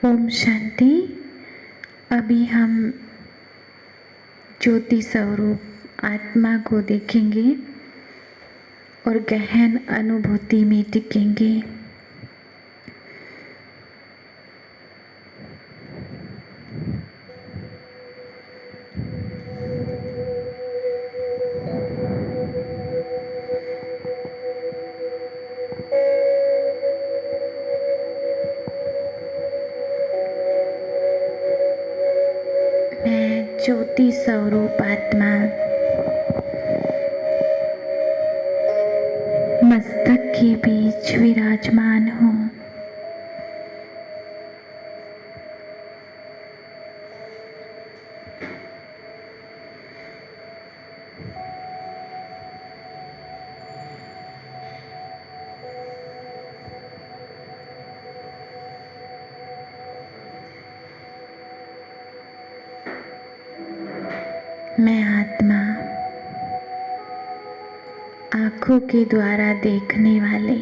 ओम शांति। अभी हम ज्योति स्वरूप आत्मा को देखेंगे और गहन अनुभूति में टिकेंगे। मैं ज्योति स्वरूप आत्मा मस्तक के बीच विराजमान हूँ। मैं आत्मा आँखों के द्वारा देखने वाले,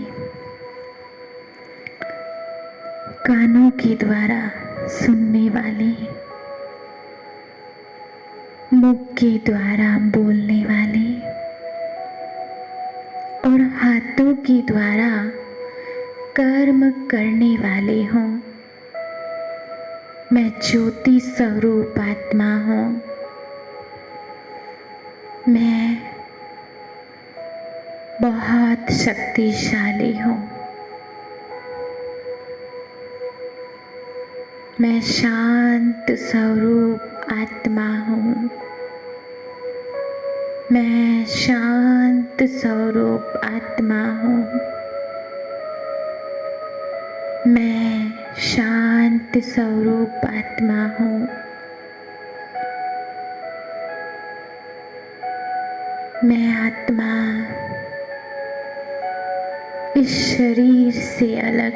कानों के द्वारा सुनने वाले, मुख के द्वारा बोलने वाले और हाथों के द्वारा कर्म करने वाले हूँ। मैं ज्योति स्वरूप आत्मा हूँ। मैं बहुत शक्तिशाली हूँ। मैं शांत स्वरूप आत्मा हूँ। मैं शांत स्वरूप आत्मा हूँ। मैं शांत स्वरूप आत्मा हूँ। मैं आत्मा इस शरीर से अलग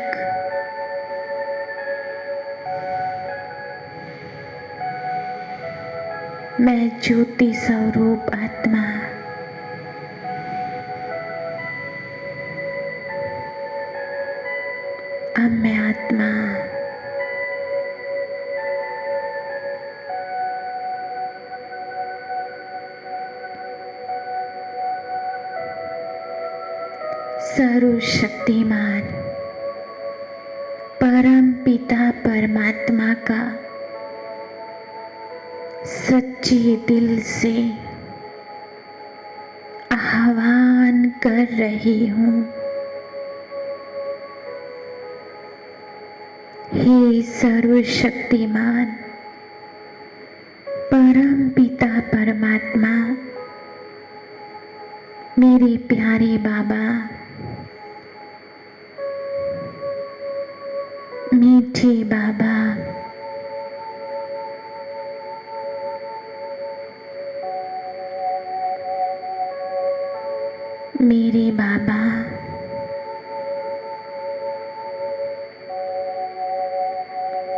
मैं ज्योति स्वरूप आत्मा अब मैं आत्मा सर्वशक्तिमान परम पिता परमात्मा का सच्चे दिल से आह्वान कर रही हूँ। हे सर्वशक्तिमान परम पिता परमात्मा, मेरे प्यारे बाबा, मीठे बाबा, मेरे बाबा,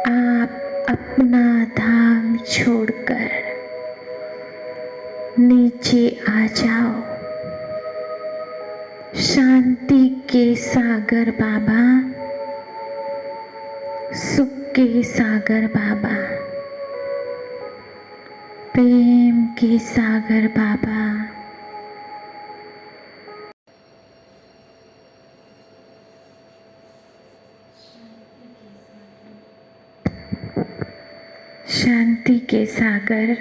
आप अपना धाम छोड़कर नीचे आ जाओ। शांति के सागर बाबा, सुख के सागर बाबा, प्रेम के सागर बाबा, शांति के सागर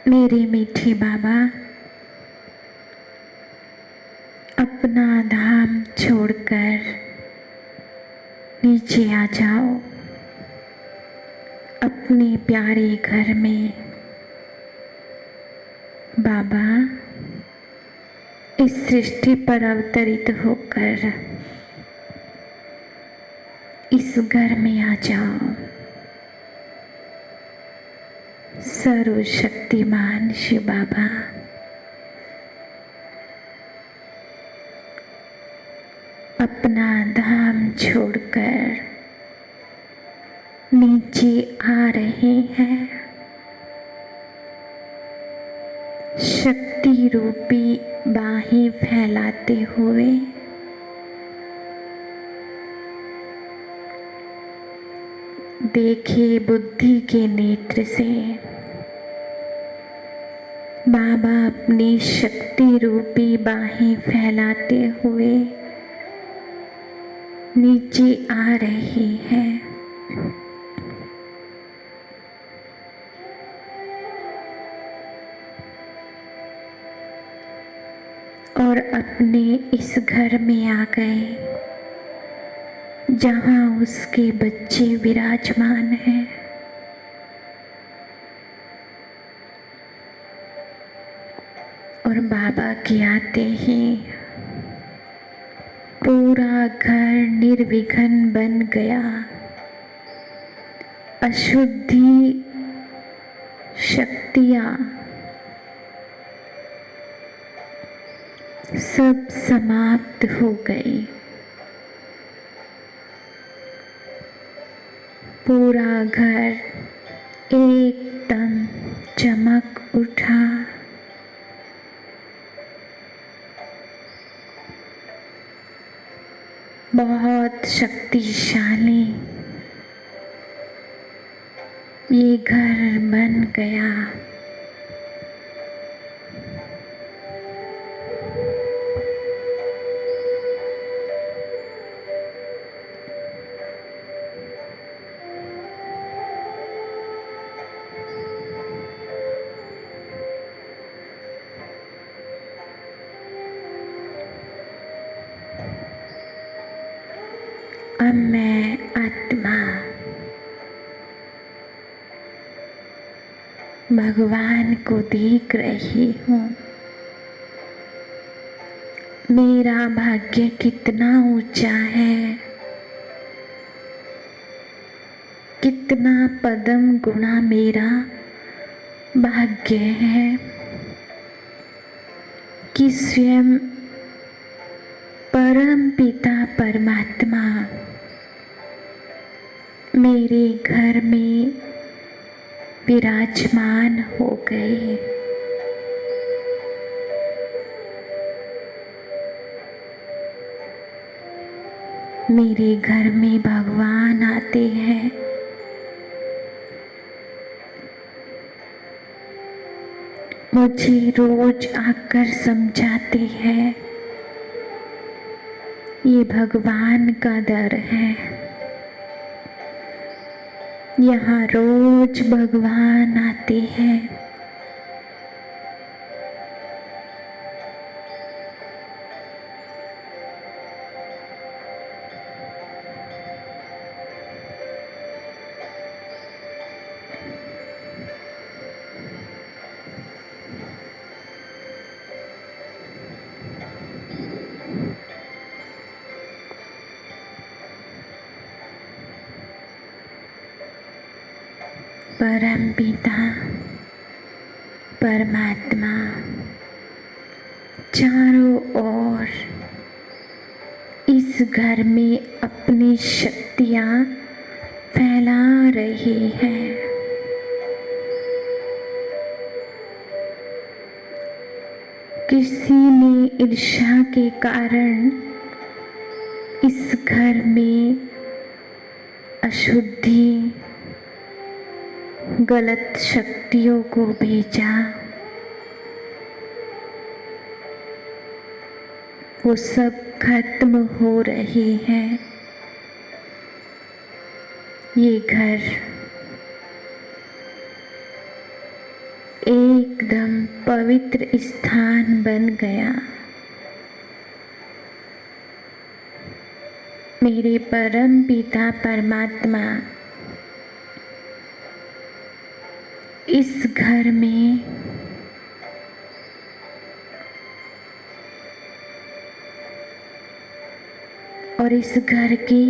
मेरे मीठे बाबा, अपना धाम छोड़कर नीचे आ जाओ। अपने प्यारे घर में बाबा इस सृष्टि पर अवतरित होकर इस घर में आ जाओ। सर्वशक्तिमान शिव बाबा, अपना धाम छोड़कर नीचे आ रहे हैं। शक्ति रूपी बाहें फैलाते हुए देखे बुद्धि के नेत्र से बाबा अपनी शक्ति रूपी बाहें फैलाते हुए नीचे आ रहे हैं। और अपने इस घर में आ गए जहां उसके बच्चे विराजमान हैं। और बाबा के आते ही पूरा घर निर्विघ्न बन गया। अशुद्धि शक्तियां सब समाप्त हो गई। पूरा घर एकदम चमक उठा। बहुत शक्तिशाली ये घर बन गया। अब मैं आत्मा भगवान को देख रही हूँ। मेरा भाग्य कितना ऊंचा है, कितना पदम गुणा मेरा भाग्य है कि स्वयं परम पिता परमात्मा मेरे घर में विराजमान हो गए। मेरे घर में भगवान आते हैं। मुझे रोज आकर समझाते हैं ये भगवान का दर है। यहाँ रोज भगवान आते हैं। परम पिता परमात्मा चारों ओर इस घर में अपनी शक्तियां फैला रहे हैं। किसी ने ईर्ष्या के कारण इस घर में अशुद्धि गलत शक्तियों को भेजा। वो सब खत्म हो रहे हैं। ये घर एकदम पवित्र स्थान बन गया। मेरे परम पिता परमात्मा इस घर में और इस घर की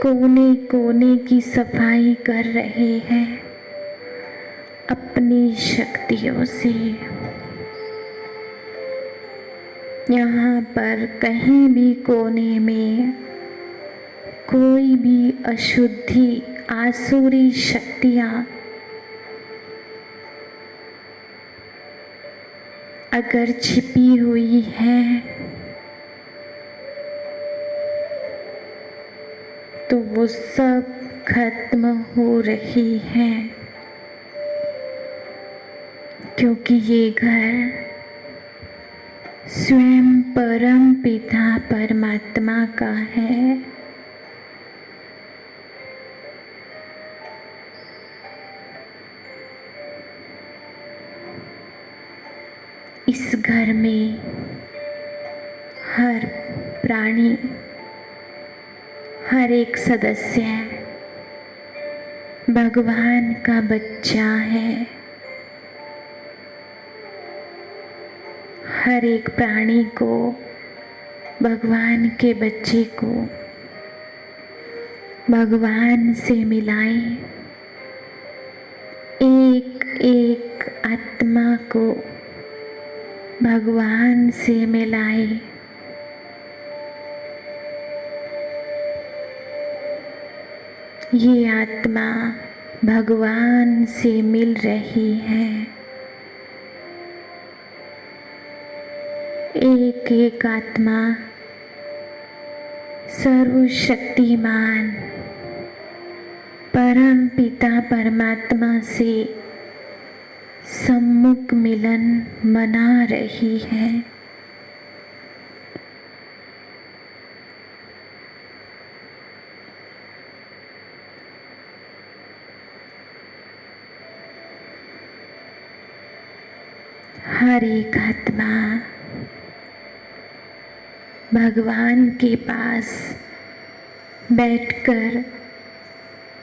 कोने कोने की सफाई कर रहे हैं अपनी शक्तियों से। यहाँ पर कहीं भी कोने में कोई भी अशुद्धि आसुरी शक्तियाँ अगर छिपी हुई है तो वो सब खत्म हो रही हैं, क्योंकि ये घर स्वयं परम पिता परमात्मा का है। इस घर में हर प्राणी, हर एक सदस्य भगवान का बच्चा है। हर एक प्राणी को, भगवान के बच्चे को भगवान से मिलाएं। एक एक आत्मा को भगवान से मिलाए। ये आत्मा भगवान से मिल रही है। एक एक आत्मा सर्वशक्तिमान परम पिता परमात्मा से सम्मुख मिलन मना रही है। हर एक आत्मा भगवान के पास बैठकर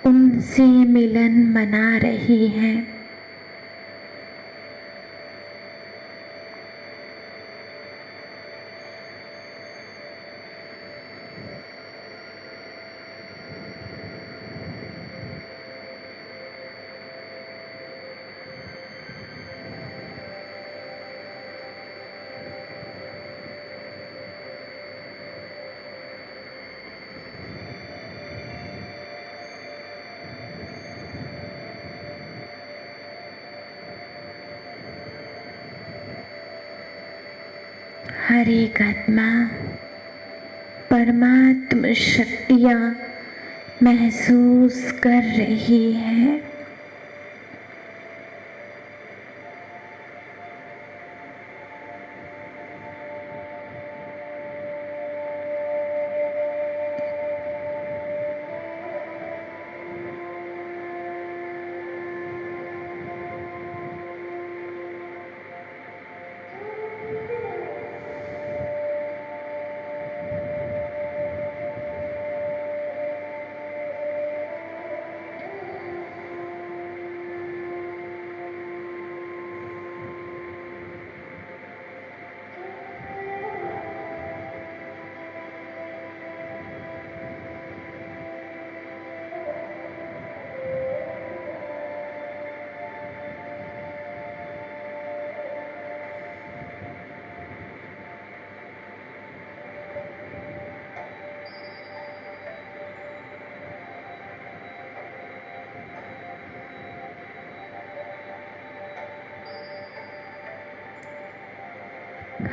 उनसे मिलन मना रही है। हर एक आत्मा परमात्म शक्तियाँ महसूस कर रही है।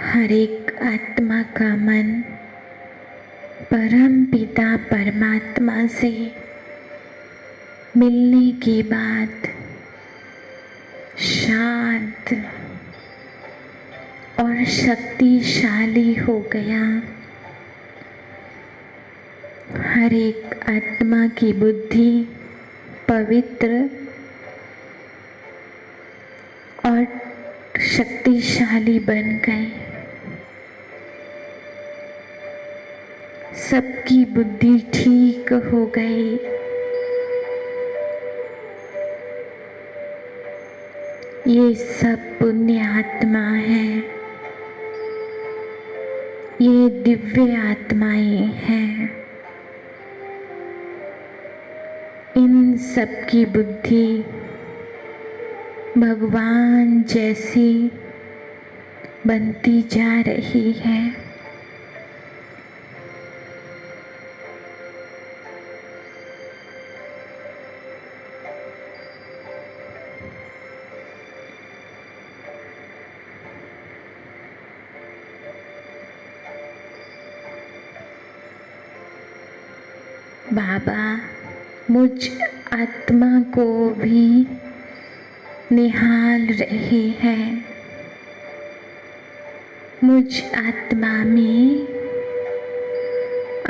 हर एक आत्मा का मन परम पिता परमात्मा से मिलने के बाद शांत और शक्तिशाली हो गया। हर एक आत्मा की बुद्धि पवित्र और शक्तिशाली बन गई। सबकी बुद्धि ठीक हो गई। ये सब पुण्य आत्मा है, ये दिव्य आत्माएं हैं। इन सब की बुद्धि भगवान जैसी बनती जा रही है। बाबा मुझ आत्मा को भी निहाल रहे हैं। मुझ आत्मा में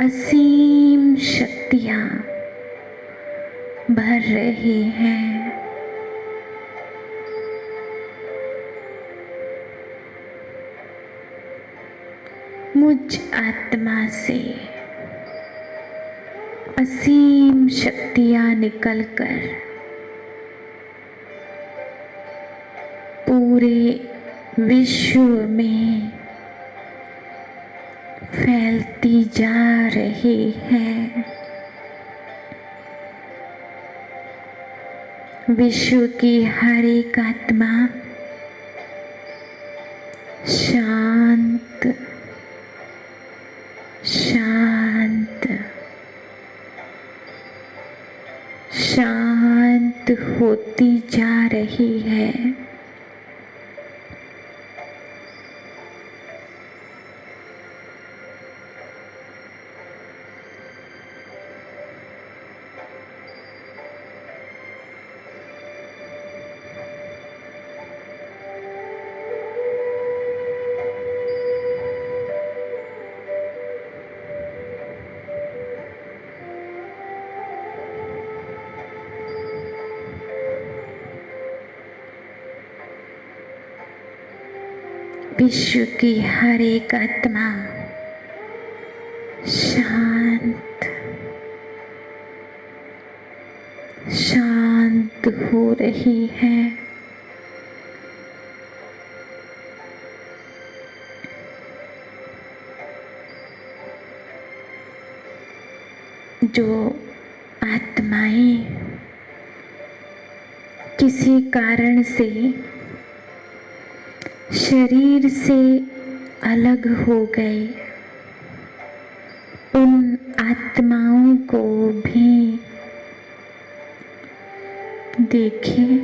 असीम शक्तियाँ भर रही हैं। मुझ आत्मा से असीम शक्तियाँ निकलकर पूरे विश्व में फैलती जा रही है। विश्व की हर एक आत्मा शांत शांत शांत होती जा रही है। विश्व की हर एक आत्मा शांत शांत हो रही है। जो आत्माएं किसी कारण से शरीर से अलग हो गए, उन आत्माओं को भी देखें।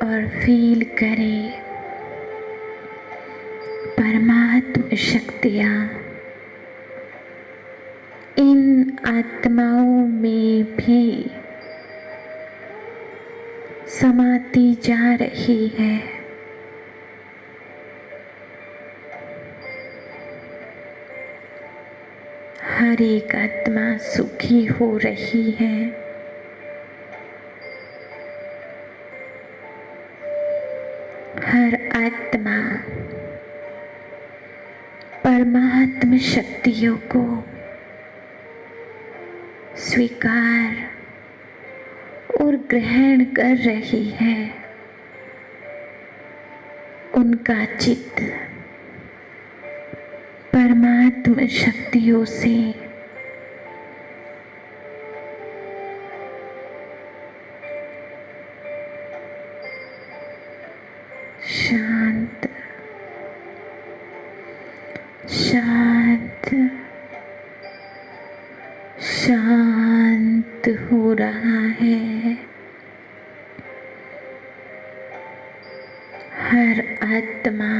और फील करें परमात्म शक्तियाँ इन आत्माओं में भी समाती जा रही है। हर एक आत्मा सुखी हो रही है। हर आत्मा परमात्म शक्तियों को स्वीकार और ग्रहण कर रही है। उनका चित्त परमात्म शक्तियों से शांत शांत शांत हो रहा है। हर आत्मा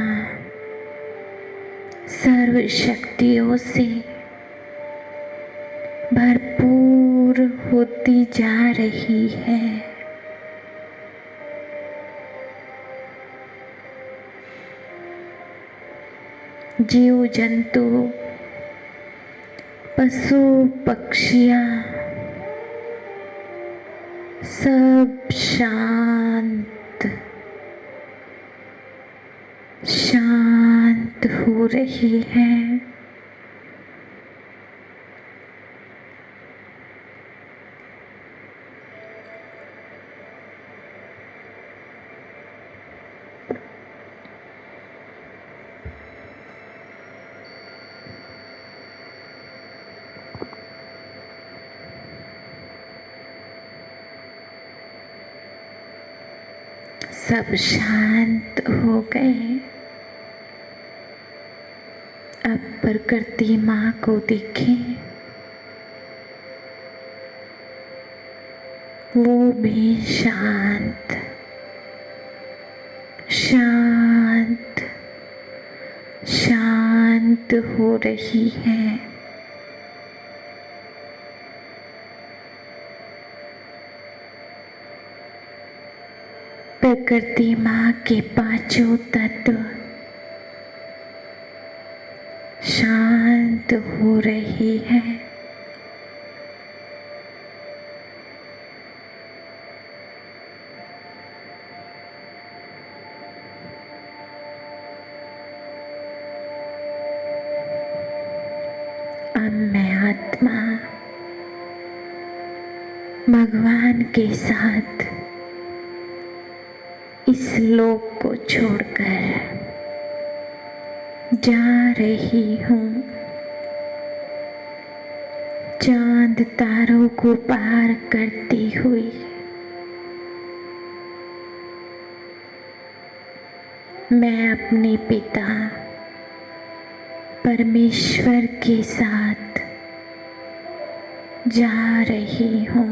सर्व शक्तियों से भरपूर होती जा रही है। जीव जंतु, पशु पक्षियाँ सब शांत शांत हो रही हैं। सब शांत हो गए। अब प्रकृति माँ को देखें, वो भी शांत शांत शांत शांत हो रही है। प्रकृति माँ के पांचों तत्व शांत हो रहे हैं। अब मैं आत्मा भगवान के साथ इस लोक को छोड़कर जा रही हूँ। चांद तारों को पार करती हुई मैं अपने पिता परमेश्वर के साथ जा रही हूँ।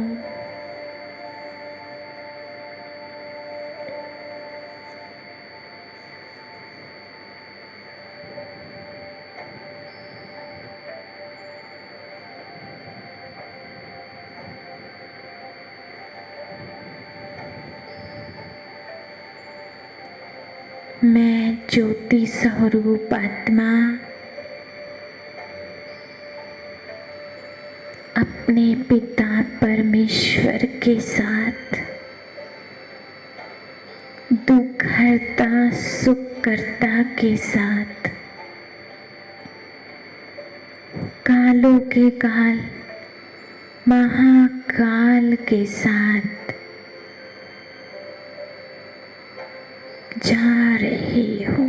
मैं ज्योति स्वरूप आत्मा अपने पिता परमेश्वर के साथ दुख हरता सुख करता के साथ कालों के काल महाकाल के साथ जा रही हूँ।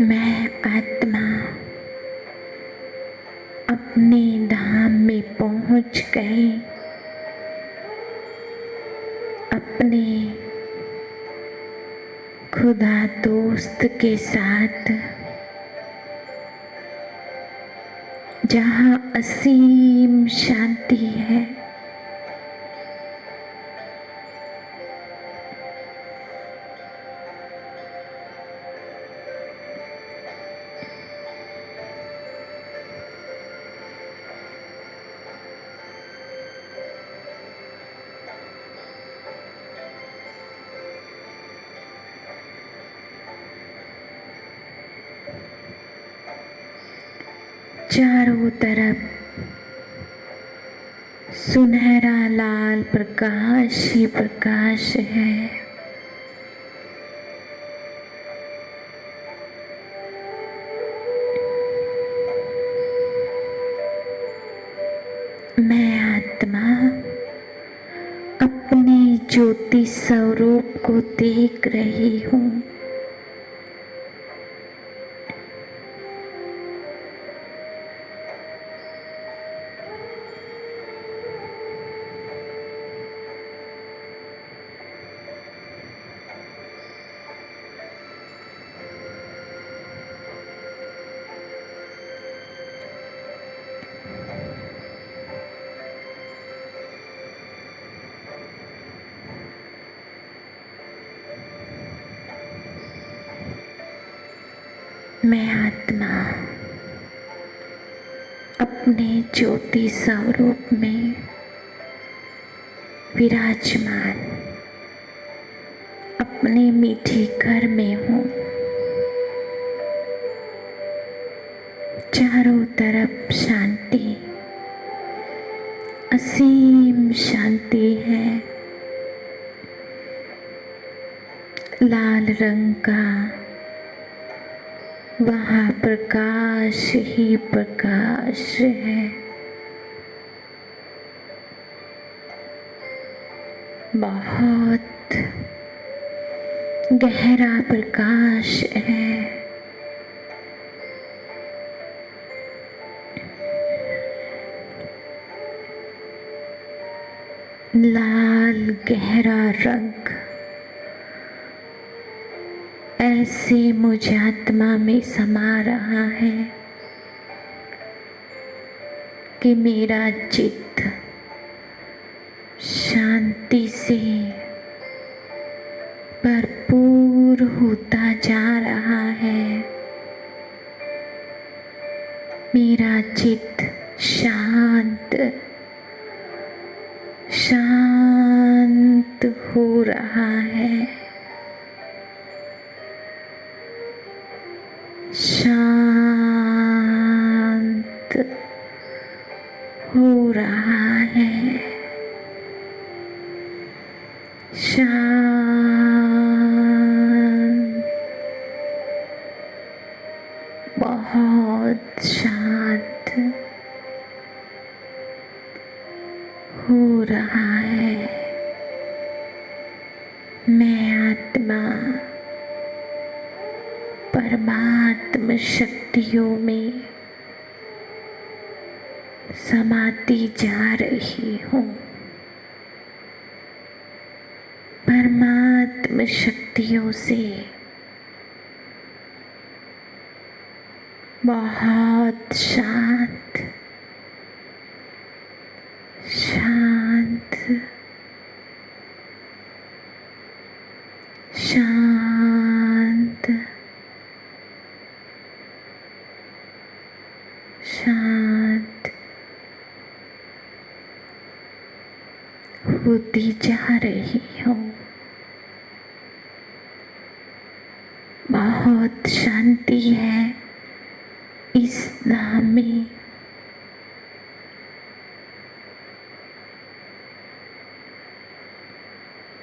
मैं आत्मा अपने धाम में पहुंच गई। अपने खुदा दोस्त के साथ जहाँ असीम शांति है। चारों तरफ सुनहरा लाल प्रकाश ही प्रकाश है। मैं आत्मा अपने ज्योति स्वरूप को देख रही हूँ। मैं आत्मा अपने ज्योति स्वरूप में विराजमान अपने मीठे घर में हूँ। चारों तरफ शांति, असीम शांति है। लाल रंग का वहाँ प्रकाश ही प्रकाश है। बहुत गहरा प्रकाश है। लाल गहरा रंग ऐसे मुझ आत्मा में समा रहा है कि मेरा चित्त शांति से भरपूर होता जा रहा है। मेरा चित्त शांत शांत हो रहा है। शांत हो रहा है। शांत, बहुत शांत हो रहा है। मैं आत्मा परमात्म शक्तियों में समाती जा रही हूँ। परमात्म शक्तियों से बहुत शांत शांत शांत शांत होती जा रही हूँ। बहुत शांति है इस धाम में।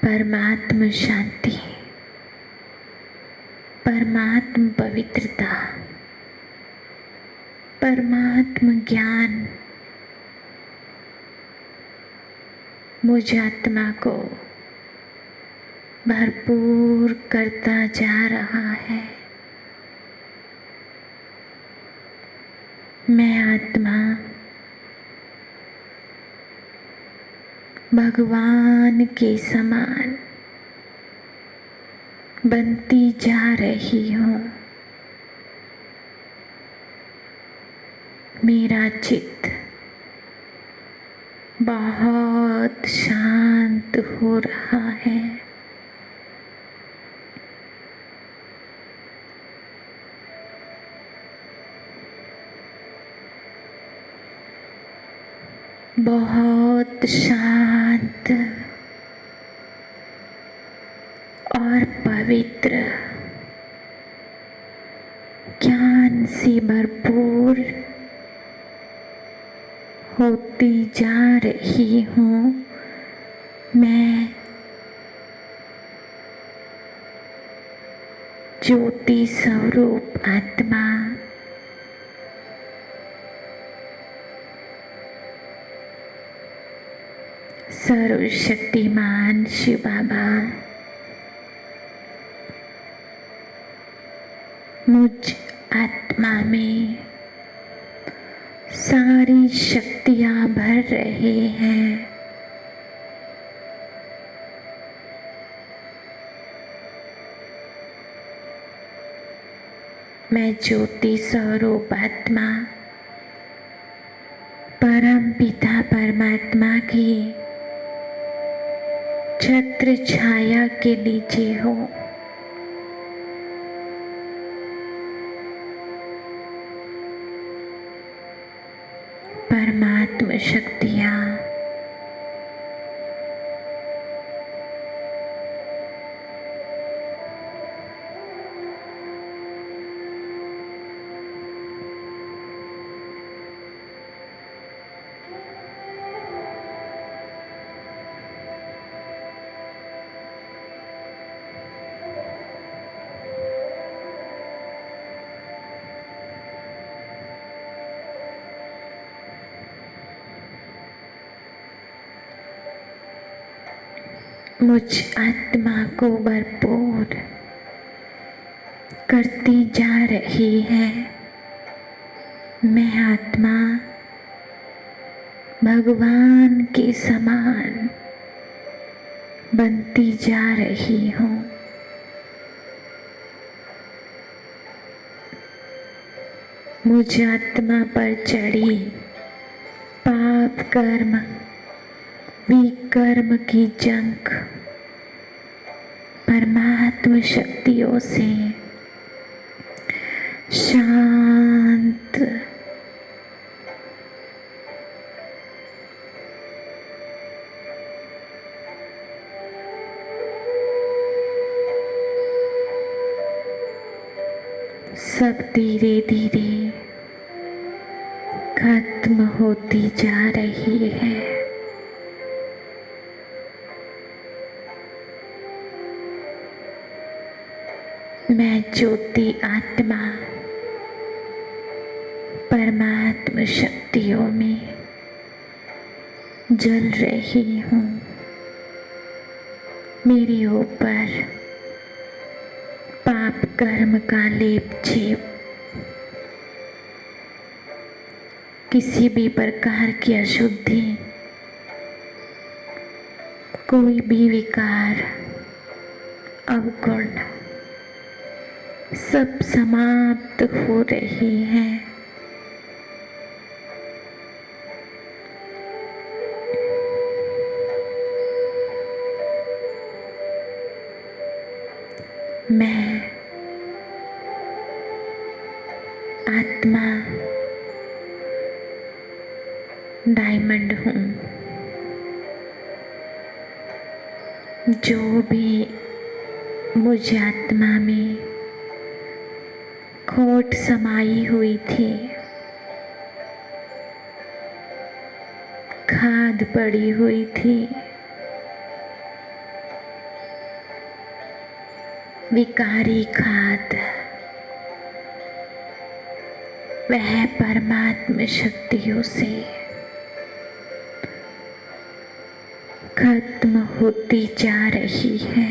परमात्म शांति, परमात्म पवित्रता, परमात्म ज्ञान मुझ आत्मा को भरपूर करता जा रहा है। मैं आत्मा भगवान के समान बनती जा रही हूँ। मेरा चित्त बहुत शांत हो रहा है। बहुत शांत और पवित्र, ज्ञान से भरपूर होती जा रही हूँ। मैं ज्योति स्वरूप आत्मा सर्वशक्तिमान शिव बाबा मुझ आत्मा में सारी शक्तियाँ भर रहे हैं। मैं ज्योति स्वरूप आत्मा परम पिता परमात्मा की छत्र छाया के नीचे हूँ। परमात्म शक्तियाँ मुझ आत्मा को भरपूर करती जा रही है। मैं आत्मा भगवान के समान बनती जा रही हूँ। मुझ आत्मा पर चढ़ी पाप कर्म विकर्म की जंग परमात्म शक्तियों से शांत सब धीरे धीरे खत्म होती जा रही है। मैं ज्योति आत्मा परमात्म शक्तियों में जल रही हूँ। मेरे ऊपर पाप कर्म का लेप छेप किसी भी प्रकार की अशुद्धि, कोई भी विकार, अवगुण सब समाप्त हो रही है। मैं आत्मा डायमंड हूँ। जो भी मुझ आत्मा में खोट समाई हुई थी, खाद पड़ी हुई थी, विकारी खाद, वह परमात्म शक्तियों से खत्म होती जा रही है।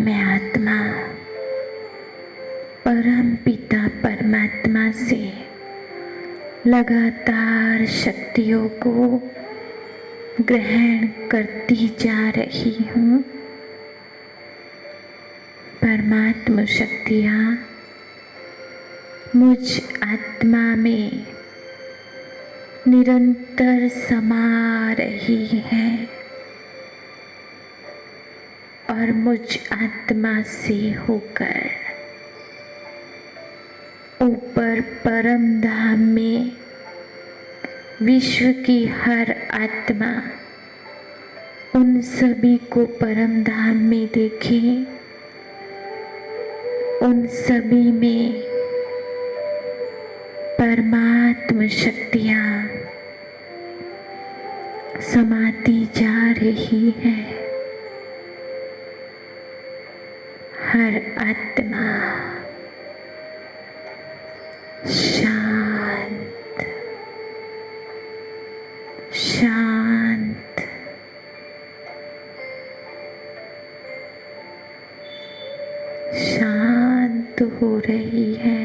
मैं आत्मा परम पिता परमात्मा से लगातार शक्तियों को ग्रहण करती जा रही हूँ। परमात्म शक्तियाँ मुझ आत्मा में निरंतर समा रही है और मुझ आत्मा से होकर ऊपर परम धाम में विश्व की हर आत्मा उन सभी को परम धाम में देखे, उन सभी में परमात्म शक्तियाँ समाती जा रही है। हर आत्मा शांत शांत शांत हो रही है।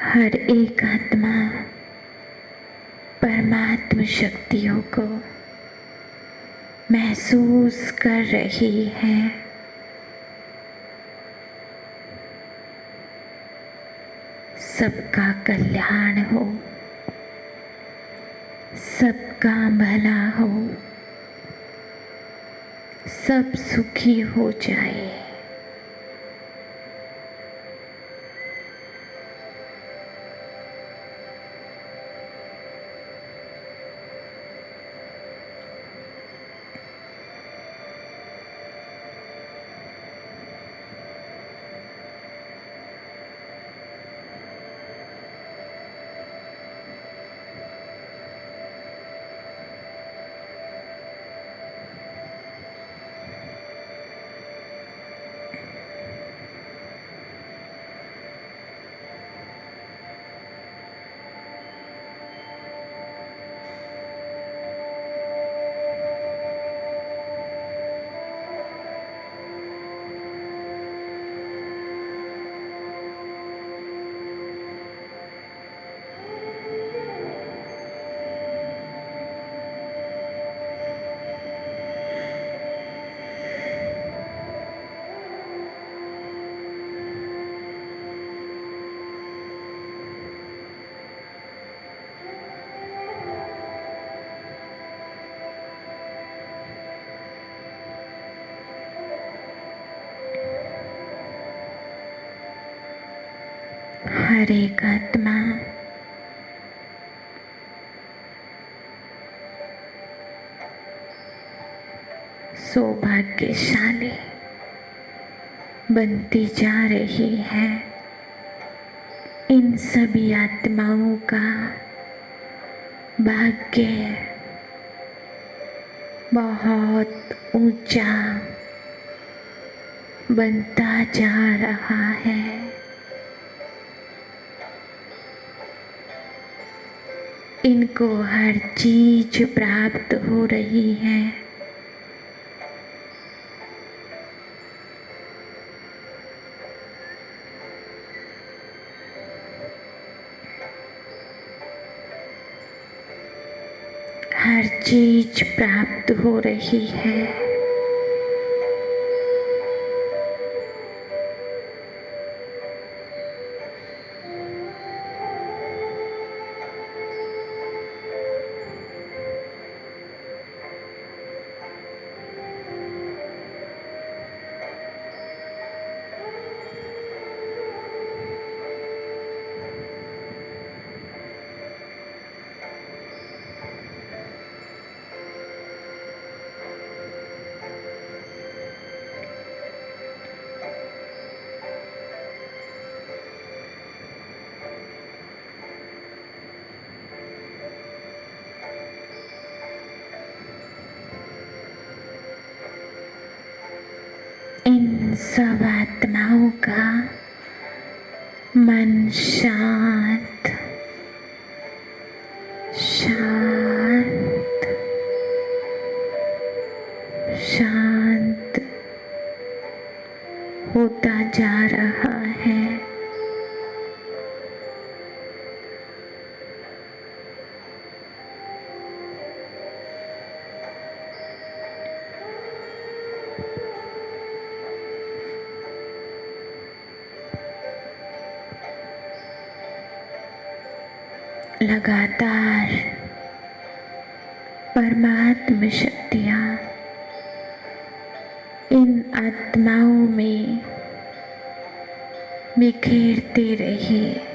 हर एक आत्मा परमात्म शक्तियों को महसूस कर रही है। सबका कल्याण हो, सबका भला हो, सब सुखी हो जाए। हर एक आत्मा सौभाग्यशाली बनती जा रही है। इन सभी आत्माओं का भाग्य बहुत ऊंचा बनता जा रहा है। इनको हर चीज प्राप्त हो रही है। हर चीज प्राप्त हो रही है। इन सब आत्माओं का मन शांत शांत शांत होता जा रहा है। लगातार परमात्म शक्तियाँ इन आत्माओं में बिखेरते रहिए।